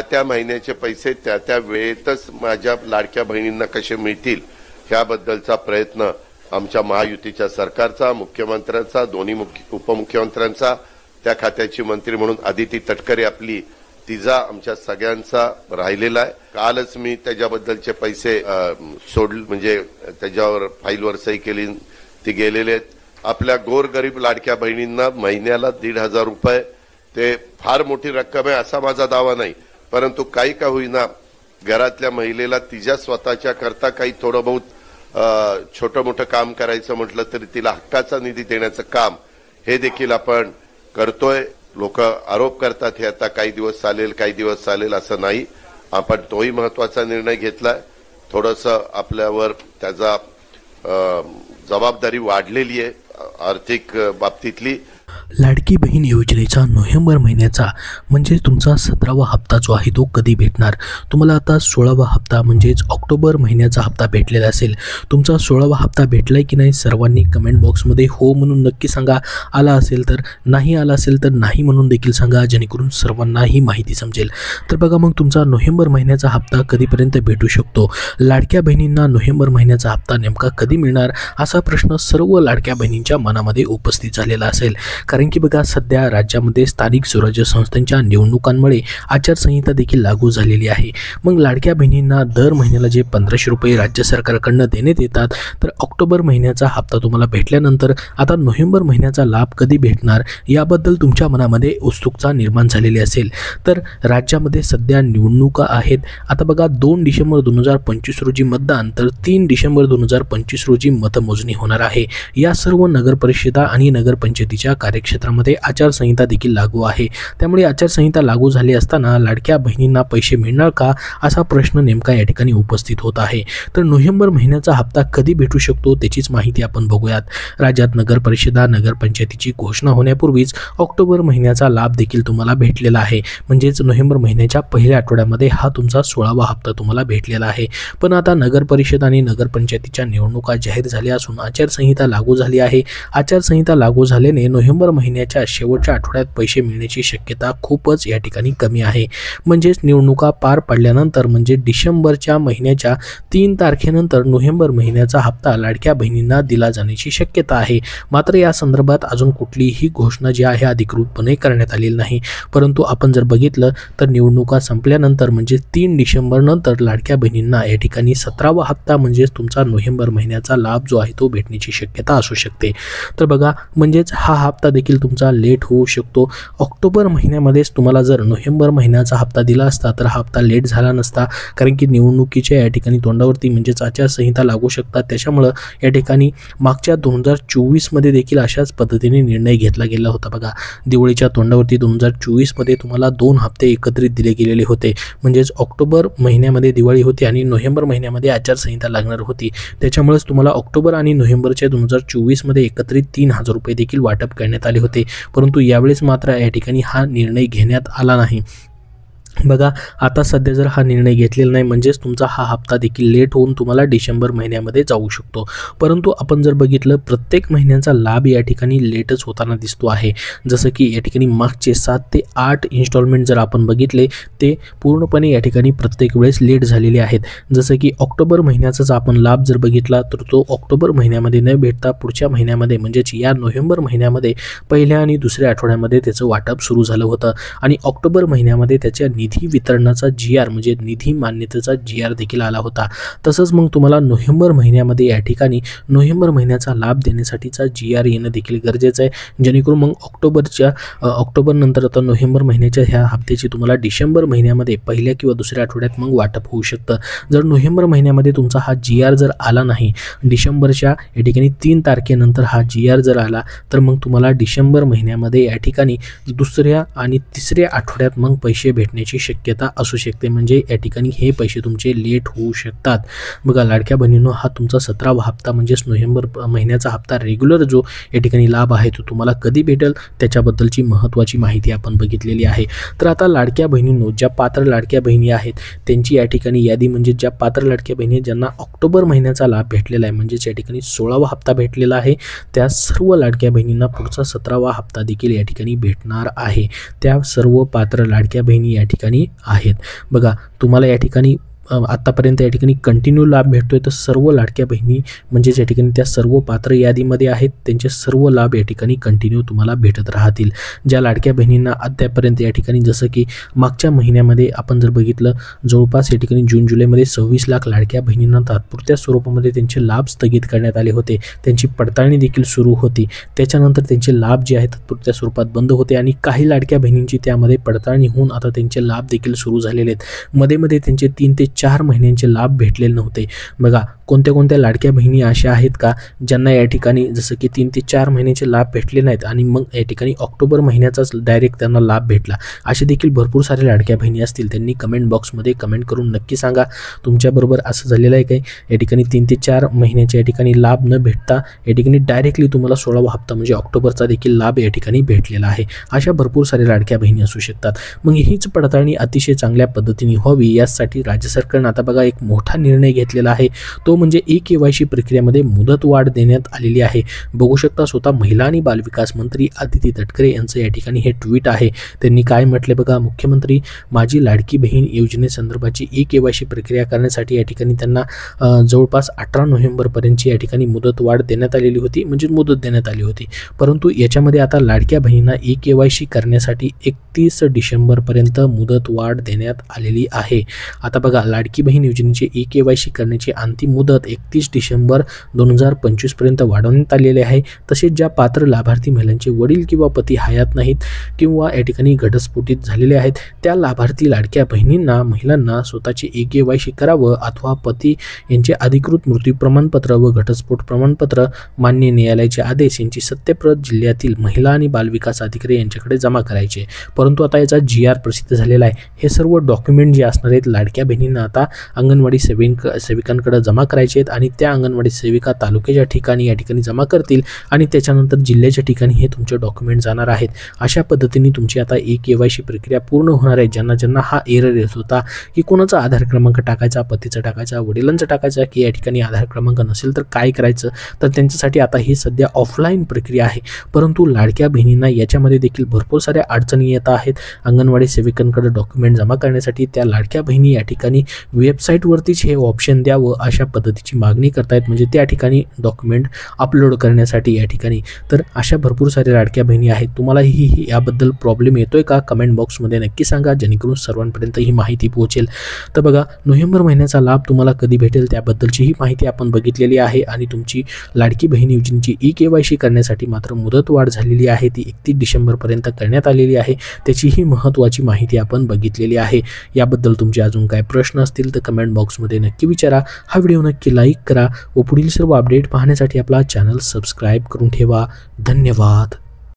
त्या महिन्याचे पैसे त्या वेळेतच माझ्या लाडक्या बहिणींना कसे मिळतील ह्याबद्दलचा प्रयत्न आमच्या महायुतीच्या सरकारचा, मुख्यमंत्र्यांचा, दोन्ही उपमुख्यमंत्र्यांचा, त्या खात्याची मंत्री म्हणून आदिती तटकरे आपली तिचा आमच्या सगळ्यांचा राहिलेला आहे। कालच मी त्याच्याबद्दलचे पैसे म्हणजे त्याच्यावर फाईलवर सही केली, ती गेलेले आहेत। आपल्या गोरगरीब लाडक्या बहिणींना महिन्याला 1,500 रुपये, ते फार मोठी रक्कम आहे असा माझा दावा नाही, परंतु काही का होईना घरातल्या महिलेला तिच्या स्वतःच्या करता काही थोडं बहुत छोटं मोठं काम करायचं म्हटलं तरी तिला हक्काचा निधी देण्याचं काम हे देखील आपण करतोय। लोक आरोप करतात हे आता काही दिवस चालेल काही दिवस चालेल असं नाही, आपण तोही महत्वाचा निर्णय घेतलाय। थोडंसं आपल्यावर त्याचा जबाबदारी वाढलेली आहे आर्थिक बाबतीतली। लाडकी बहीण योजनेचा नोव्हेंबर महिन्याचा म्हणजे तुमचा 17वा हप्ता जो आहे तो कधी भेटणार? तुम्हाला आता 16वा हप्ता म्हणजेच ऑक्टोबर महिन्याचा हप्ता भेटलेला असेल। तुमचा 16वा हप्ता भेटलाय की नाही सर्वांनी कमेंट बॉक्समध्ये हो म्हणून नक्की सांगा। आला असेल तर नाही, आला असेल तर नाही म्हणून देखील सांगा, जेणेकरून सर्वांना ही माहिती समजेल। तर बघा मग तुमचा नोव्हेंबर महिन्याचा हप्ता कधीपर्यंत भेटू शकतो? लाडक्या बहिणींना नोव्हेंबर महिन्याचा हप्ता नेमका कधी मिळणार असा प्रश्न सर्व लाडक्या बहिणींच्या मनामध्ये उपस्थित झालेला असेल। कारण की बघा सध्या राज्यामध्ये स्थानिक स्वराज्य संस्थांच्या निवडणुकांमुळे आचारसंहिता देखील लागू झालेली आहे। मग लाडक्या बहिणींना दर महिन्याला जे 1500 रुपये राज्य सरकारकडून देण्यात येतात, तर ऑक्टोबर महिन्याचा हप्ता तुम्हाला भेटल्यानंतर आता नोव्हेंबर महिन्याचा लाभ कधी भेटणार याबद्दल तुमच्या मनामध्ये उत्सुकता निर्माण झालेली असेल। तर राज्यामध्ये सध्या निवडणुका आहेत। आता बघा 2 डिसेंबर 2025 रोजी मतदान, तर 3 डिसेंबर 2025 रोजी मतमोजणी होणार आहे। या सर्व नगरपरिषदा आणि नगरपंचायतीच्या कार्यक्षेत्रामध्ये आचारसंहिता देखील लागू आहे। त्यामुळे आचारसंहिता लागू झाली असताना लाडक्या बहिणींना पैसे मिळणार का असा प्रश्न नेमका या ठिकाणी उपस्थित होत आहे। तर नोव्हेंबर महिन्याचा हप्ता कधी भेटू शकतो त्याचीच माहिती आपण बघूयात। राज्यात नगरपरिषदा नगरपंचायतीची घोषणा होण्यापूर्वीच ऑक्टोबर महिन्याचा लाभ देखील तुम्हाला भेटलेला आहे। म्हणजेच नोव्हेंबर महिन्याच्या पहिल्या आठवड्यामध्ये हा तुमचा 16वा हप्ता तुम्हाला भेटलेला आहे। पण आता नगरपरिषद आणि नगरपंचायतीच्या निवडणुका जाहीर झाल्या असून आचारसंहिता लागू झाली आहे। आचारसंहिता लागू झाल्याने नोव्हेंबर महिन्याच्या शेवटच्या आठवड्यात पैसे मिळण्याची शक्यता खूपच या ठिकाणी कमी आहे। म्हणजेच निवडणुका पार पडल्यानंतर म्हणजे डिसेंबरच्या महिन्याच्या 3 तारखेनंतर नोव्हेंबर महिन्याचा हप्ता लाडक्या बहिणींना दिला जाण्याची शक्यता आहे। मात्र या संदर्भात अजून कुठलीही घोषणा जी आहे अधिकृतपणे करण्यात आलेली नाही। परंतु आपण जर बघितलं तर निवडणुका संपल्यानंतर म्हणजे 3 डिसेंबर नंतर लाडक्या बहिणींना या ठिकाणी 17वा हप्ता म्हणजेच तुमचा नोव्हेंबर महिन्याचा लाभ जो आहे तो भेटण्याची शक्यता असू शकते। तर बघा म्हणजेच हा हप्ता देखील तुमचा लेट होऊ शकतो। ऑक्टोबर महिन्यामध्येच तुम्हाला जर नोव्हेंबर महिन्याचा हप्ता दिला असता तर हा हप्ता लेट झाला नसता, कारण की निवडणुकीच्या या ठिकाणी तोंडावरती म्हणजेच आचारसंहिता लागू शकतात। त्याच्यामुळे या ठिकाणी मागच्या 2024 मध्ये देखील अशाच पद्धतीने निर्णय घेतला गेला होता। बघा दिवाळीच्या तोंडावरती 2024 मध्ये तुम्हाला 2 हप्ते एकत्रित दिले गेलेले होते। म्हणजेच ऑक्टोबर महिन्यामध्ये दिवाळी होती आणि नोव्हेंबर महिन्यामध्ये आचारसंहिता लागणार होती। त्याच्यामुळेच तुम्हाला ऑक्टोबर आणि नोव्हेंबरच्या 2024 मध्ये एकत्रित 3000 रुपये देखील वाटप करण्यात आले होते। परंतु यावेळेस मात्र या ठिकाणी हा निर्णय घेण्यात आला नाही। बघा आता सध्या जर हा निर्णय घेतलेला नाही म्हणजेच तुमचा हा हप्ता देखील लेट होऊन तुम्हाला डिसेंबर महिन्यामध्ये जाऊ शकतो। परंतु आपण जर बघितलं प्रत्येक महिन्याचा लाभ या ठिकाणी लेटच होताना दिसतो आहे। जसं की या ठिकाणी मागचे 7 ते 8 इन्स्टॉलमेंट जर आपण बघितले ते पूर्णपणे या ठिकाणी प्रत्येक वेळेस लेट झालेले आहेत। जसं की ऑक्टोबर महिन्याचाच आपण लाभ जर बघितला तर तो ऑक्टोबर महिन्यामध्ये न भेटता पुढच्या महिन्यामध्ये म्हणजेच या नोव्हेंबर महिन्यामध्ये पहिल्या आणि दुसऱ्या आठवड्यामध्ये त्याचं वाटप सुरू झालं होतं आणि ऑक्टोबर महिन्यामध्ये त्याच्या निधी वितरणाचा GR म्हणजे निधी मान्यतेचा GR देखील आला होता। तसंच मग तुम्हाला नोव्हेंबर महिन्यामध्ये या ठिकाणी नोव्हेंबर महिन्याचा लाभ देण्यासाठीचा GR येणं देखील गरजेचं आहे, जेणेकरून मग ऑक्टोबर नंतर आता नोव्हेंबर महिन्याच्या ह्या हप्त्याची तुम्हाला डिसेंबर महिन्यामध्ये पहिल्या किंवा दुसऱ्या आठवड्यात मग वाटप होऊ शकतं। जर नोव्हेंबर महिन्यामध्ये तुमचा हा GR जर आला नाही, डिसेंबरच्या या ठिकाणी 3 तारखेनंतर हा GR जर आला तर मग तुम्हाला डिसेंबर महिन्यामध्ये या ठिकाणी दुसऱ्या आणि तिसऱ्या आठवड्यात मग पैसे भेटण्याची शक्यता असू शकते। म्हणजे या ठिकाणी हे पैसे तुमचे लेट होऊ शकतात। बघा लाडक्या बहिणींनो हा तुमचा 17वा हप्ता म्हणजेच नोव्हेंबर महिन्याचा हप्ता रेग्युलर जो या ठिकाणी लाभ आहे तो तुम्हाला कधी भेटेल त्याच्याबद्दलची महत्त्वाची माहिती आपण बघितलेली आहे। तर आता लाडक्या बहिणींनो ज्या पात्र लाडक्या बहिणी आहेत त्यांची या ठिकाणी यादी म्हणजे ज्या पात्र लाडक्या बहिणी ज्यांना ऑक्टोबर महिन्याचा लाभ भेटलेला आहे म्हणजेच या ठिकाणी 16वा हप्ता भेटलेला आहे, त्या सर्व लाडक्या बहिणींना पुढचा 17वा हप्ता देखील या ठिकाणी भेटणार आहे। त्या सर्व पात्र लाडक्या बहिणी या ठिकाणी ठिकाणी आहेत। बघा तुम्हाला या ठिकाणी आत्तापर्यंत या ठिकाणी कंटिन्यू लाभ भेटतोय, तर सर्व लाडक्या बहिणी म्हणजेच या ठिकाणी त्या सर्व पात्र यादीमध्ये आहेत, त्यांचे सर्व लाभ या ठिकाणी कंटिन्यू तुम्हाला भेटत राहतील। ज्या लाडक्या बहिणींना अद्यापर्यंत या ठिकाणी जसं की मागच्या महिन्यामध्ये आपण जर बघितलं जवळपास या ठिकाणी जून जुलैमध्ये 26 लाख लाडक्या बहिणींना तात्पुरत्या स्वरूपामध्ये त्यांचे लाभ स्थगित करण्यात आले होते, त्यांची पडताळणी देखील सुरू होती। त्याच्यानंतर त्यांचे लाभ जे आहेत तात्पुरत्या स्वरूपात बंद होते आणि काही लाडक्या बहिणींची त्यामध्ये पडताळणी होऊन आता त्यांचे लाभ देखील सुरू झालेले आहेत। मध्ये त्यांचे 3 ते 4 महिन्यांचे लाभ भेटलेले नव्हते। बघा कोणत्या कोणत्या लाडक्या बहिणी अशा आहेत का ज्यांना या ठिकाणी जसं की 3 ते 4 महिन्याचे लाभ भेटले नाहीत आणि मग या ठिकाणी ऑक्टोबर महिन्याचाच डायरेक्ट त्यांना लाभ भेटला, असे देखील भरपूर सारे लाडक्या बहिणी असतील। त्यांनी कमेंट बॉक्समध्ये कमेंट करून नक्की सांगा तुमच्याबरोबर असं झालेलं आहे काय, या ठिकाणी 3 ते 4 महिन्याचे या ठिकाणी लाभ न भेटता या ठिकाणी डायरेक्टली तुम्हाला 16वा हप्ता म्हणजे ऑक्टोबरचा देखील लाभ या ठिकाणी भेटलेला आहे। अशा भरपूर सारे लाडक्या बहिणी असू शकतात। मग हीच पडताळणी अतिशय चांगल्या पद्धतीने व्हावी यासाठी राज्य सरकारने आता बघा एक मोठा निर्णय घेतलेला आहे, तो म्हणजे ई-केवायसी प्रक्रियेमध्ये मुदतवाढ देण्यात आलेली आहे। बघू शकता स्वतः महिला आणि बालविकास मंत्री आदिती तटकरे यांचं या ठिकाणी हे ट्विट आहे। त्यांनी काय म्हटले बघा, मुख्यमंत्री माझी लाडकी बहीण योजनेसंदर्भाची ई-केवायसी प्रक्रिया करण्यासाठी या ठिकाणी त्यांना जवळपास 18 नोव्हेंबरपर्यंतची या ठिकाणी मुदतवाढ देण्यात आलेली होती, म्हणजे मुदत देण्यात आली होती। परंतु याच्यामध्ये आता लाडक्या बहिणींना ई-केवायसी करण्यासाठी 31 डिसेंबरपर्यंत मुदतवाढ देण्यात आलेली आहे। आता बघा लाडकी बहीण योजनेची ई-केवायसी करण्याची अंतिम मुदत 31 डिसेंबर 2025 पर्यंत वाढवण्यात आलेली आहे। तसेच ज्या पात्र लाभार्थी महिलांचे वडील किंवा पती हयात नाहीत किंवा या ठिकाणी घटस्फोटित झालेले आहेत त्या लाभार्थी लाडक्या महिलांना स्वतःचे ई-केवायसी करावं अथवा पती यांचे अधिकृत मृत्यू प्रमाणपत्र व घटस्फोट प्रमाणपत्र मान्य न्यायालयाचे आदेश यांची सत्यप्रत जिल्ह्यातील महिला आणि बालविकास अधिकारी यांच्याकडे जमा करायचे। परंतु आता याचा GR प्रसिद्ध झालेला आहे। हे सर्व डॉक्युमेंट जे असणार आहेत लाडक्या बहिणींना आता अंगणवाडी सेविकांकडे जमा करायचे आहेत आणि त्या अंगणवाडी सेविका तालुक्याच्या ठिकाणी या ठिकाणी जमा करतील आणि त्याच्यानंतर जिल्ह्याच्या ठिकाणी हे तुमचे डॉक्युमेंट जाणार आहेत। अशा पद्धतीने तुमची आता ई-केवायसी प्रक्रिया पूर्ण होणार आहे। ज्यांना हा एरर येत होता की कोणाचा आधार क्रमांक टाकायचा, पतीचा टाकायचा, वडिलांचा टाकायचा की या ठिकाणी आधार क्रमांक नसेल तर काय करायचं, तर त्यांच्यासाठी आता ही सध्या ऑफलाईन प्रक्रिया आहे। परंतु लाडक्या बहिणींना याच्यामध्ये देखील भरपूर साऱ्या अडचणी येत आहेत। अंगणवाडी सेविकांकडे डॉक्युमेंट जमा करण्यासाठी त्या लाडक्या बहिणी या ठिकाणी वेबसाईटवरतीच हे ऑप्शन द्यावं अशा पद्धतीची मागणी करतायत, म्हणजे त्या ठिकाणी डॉक्युमेंट अपलोड करण्यासाठी या ठिकाणी। तर अशा भरपूर साऱ्या लाडक्या बहिणी आहेत। तुम्हाला ही याबद्दल प्रॉब्लेम येतोय का कमेंट बॉक्समध्ये नक्की सांगा, जेणेकरून सर्वांपर्यंत ही माहिती पोहोचेल। तर बघा नोव्हेंबर महिन्याचा लाभ तुम्हाला कधी भेटेल त्याबद्दलची ही माहिती आपण बघितलेली आहे आणि तुमची लाडकी बहीण योजनेची ई-केवायसी करण्यासाठी मात्र मुदतवाढ झालेली आहे, ती 31 डिसेंबरपर्यंत करण्यात आलेली आहे। त्याची ही महत्त्वाची माहिती आपण बघितलेली आहे। याबद्दल तुमचे अजून काय प्रश्न असतील तर कमेंट बॉक्समध्ये नक्की विचारा। हा व्हिडिओ नक्की लाईक करा व पुढील सर्व अपडेट पाहण्यासाठी आपला चॅनल सबस्क्राईब करून ठेवा। धन्यवाद।